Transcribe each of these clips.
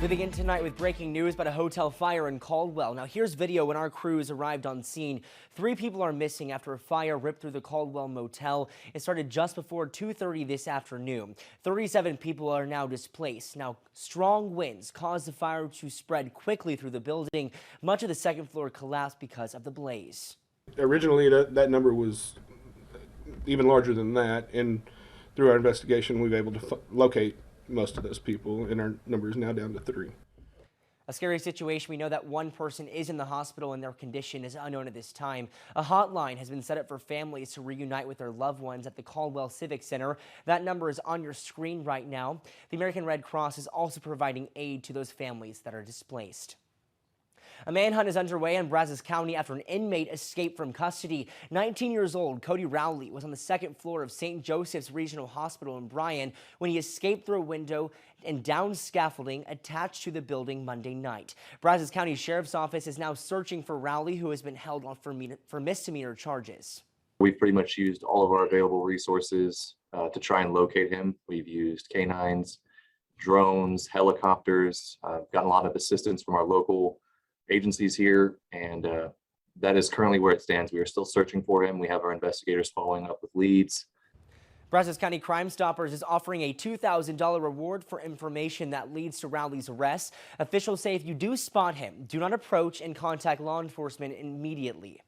We begin tonight with breaking news about a hotel fire in Caldwell. Now here's video when our crews arrived on scene. 3 people are missing after a fire ripped through the Caldwell motel. It started just before 2:30 this afternoon. 37 people are now displaced. Now strong winds caused the fire to spread quickly through the building. Much of the second floor collapsed because of the blaze. Originally that number was even larger than that, and through our investigation we've been able to locate most of those people, and our number is now down to 3. A scary situation. We know that one person is in the hospital and their condition is unknown at this time. A hotline has been set up for families to reunite with their loved ones at the Caldwell Civic Center. That number is on your screen right now. The American Red Cross is also providing aid to those families that are displaced. A manhunt is underway in Brazos County after an inmate escaped from custody. 19 years old Cody Rowley was on the second floor of St. Joseph's Regional Hospital in Bryan when he escaped through a window and down scaffolding attached to the building Monday night. Brazos County Sheriff's Office is now searching for Rowley, who has been held on for misdemeanor charges. We've pretty much used all of our available resources to try and locate him. We've used canines, drones, helicopters, gotten a lot of assistance from our local agencies here, and that is currently where it stands. We are still searching for him. We have our investigators following up with leads. Brazos County Crime Stoppers is offering a $2,000 reward for information that leads to Rowley's arrest. Officials say if you do spot him, do not approach and contact law enforcement immediately.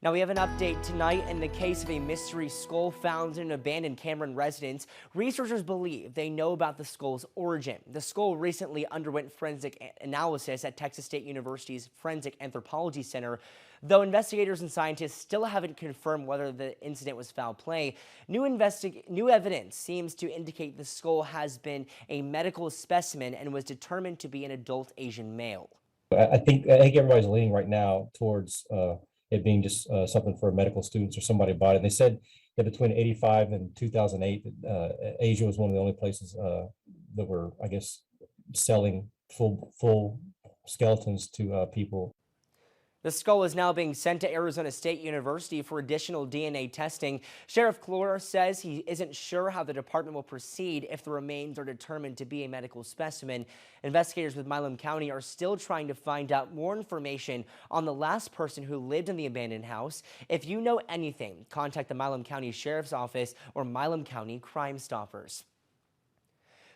Now we have an update tonight in the case of a mystery skull found in an abandoned Cameron residence. Researchers believe they know about the skull's origin. The skull recently underwent forensic analysis at Texas State University's Forensic Anthropology Center. Though investigators and scientists still haven't confirmed whether the incident was foul play, new evidence seems to indicate the skull has been a medical specimen and was determined to be an adult Asian male. I think everybody's leaning right now towards it being just something for medical students or somebody bought it. And they said that between 85 and 2008, Asia was one of the only places that were, I guess, selling full skeletons to people. The skull is now being sent to Arizona State University for additional DNA testing. Sheriff Clore says he isn't sure how the department will proceed if the remains are determined to be a medical specimen. Investigators with Milam County are still trying to find out more information on the last person who lived in the abandoned house. If you know anything, contact the Milam County Sheriff's Office or Milam County Crime Stoppers.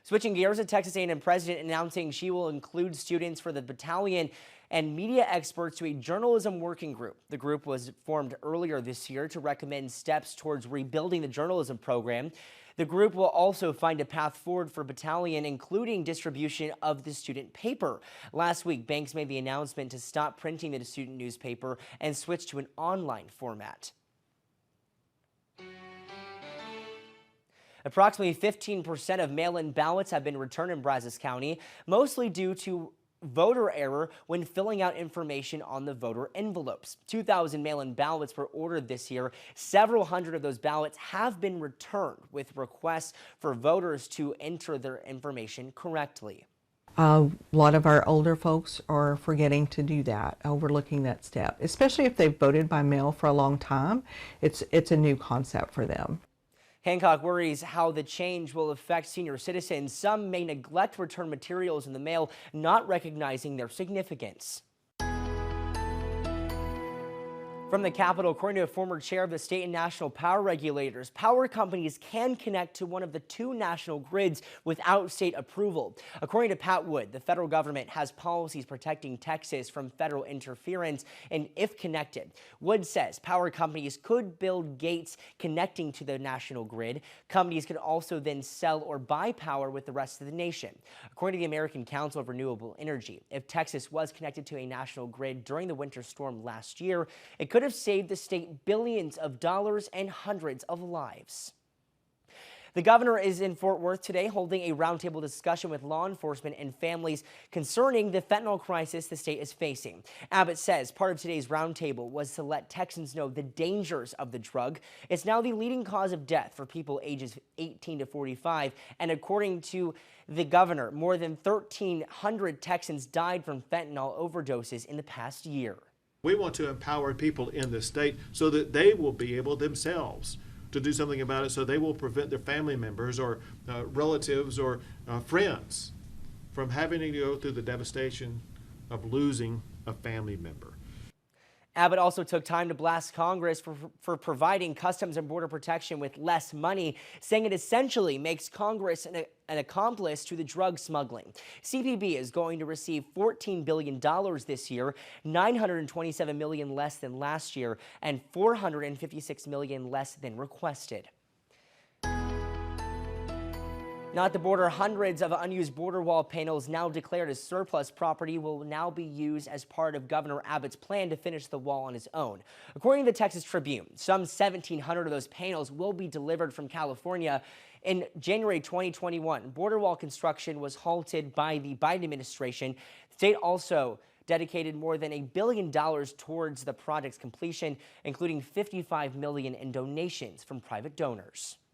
Switching gears, the Texas A&M president announcing she will include students for the battalion and media experts to a journalism working group. The group was formed earlier this year to recommend steps towards rebuilding the journalism program. The group will also find a path forward for battalion, including distribution of the student paper. Last week, Banks made the announcement to stop printing the student newspaper and switch to an online format. Approximately 15% of mail-in ballots have been returned in Brazos County, mostly due to voter error when filling out information on the voter envelopes. 2,000 mail-in ballots were ordered this year. Several hundred of those ballots have been returned with requests for voters to enter their information correctly. A lot of our older folks are forgetting to do that, overlooking that step, especially if they've voted by mail for a long time. It's a new concept for them. Hancock worries how the change will affect senior citizens. Some may neglect return materials in the mail, not recognizing their significance. From the Capitol, according to a former chair of the state and national power regulators, power companies can connect to one of the 2 national grids without state approval. According to Pat Wood, the federal government has policies protecting Texas from federal interference, and if connected, Wood says power companies could build gates connecting to the national grid. Companies could also then sell or buy power with the rest of the nation. According to the American Council of Renewable Energy, if Texas was connected to a national grid during the winter storm last year, it could have saved the state billions of dollars and hundreds of lives. The governor is in Fort Worth today holding a roundtable discussion with law enforcement and families concerning the fentanyl crisis the state is facing. Abbott says part of today's roundtable was to let Texans know the dangers of the drug. It's now the leading cause of death for people ages 18 to 45, and according to the governor, more than 1,300 Texans died from fentanyl overdoses in the past year. We want to empower people in the state so that they will be able themselves to do something about it, so they will prevent their family members or relatives or friends from having to go through the devastation of losing a family member. Abbott also took time to blast Congress for providing Customs and Border Protection with less money, saying it essentially makes Congress an accomplice to the drug smuggling. CBP is going to receive $14 billion this year, $927 million less than last year, and $456 million less than requested. Now at the border, hundreds of unused border wall panels now declared as surplus property will now be used as part of Governor Abbott's plan to finish the wall on his own. According to the Texas Tribune, some 1,700 of those panels will be delivered from California. In January 2021, border wall construction was halted by the Biden administration. The state also dedicated more than $1 billion towards the project's completion, including $55 million in donations from private donors.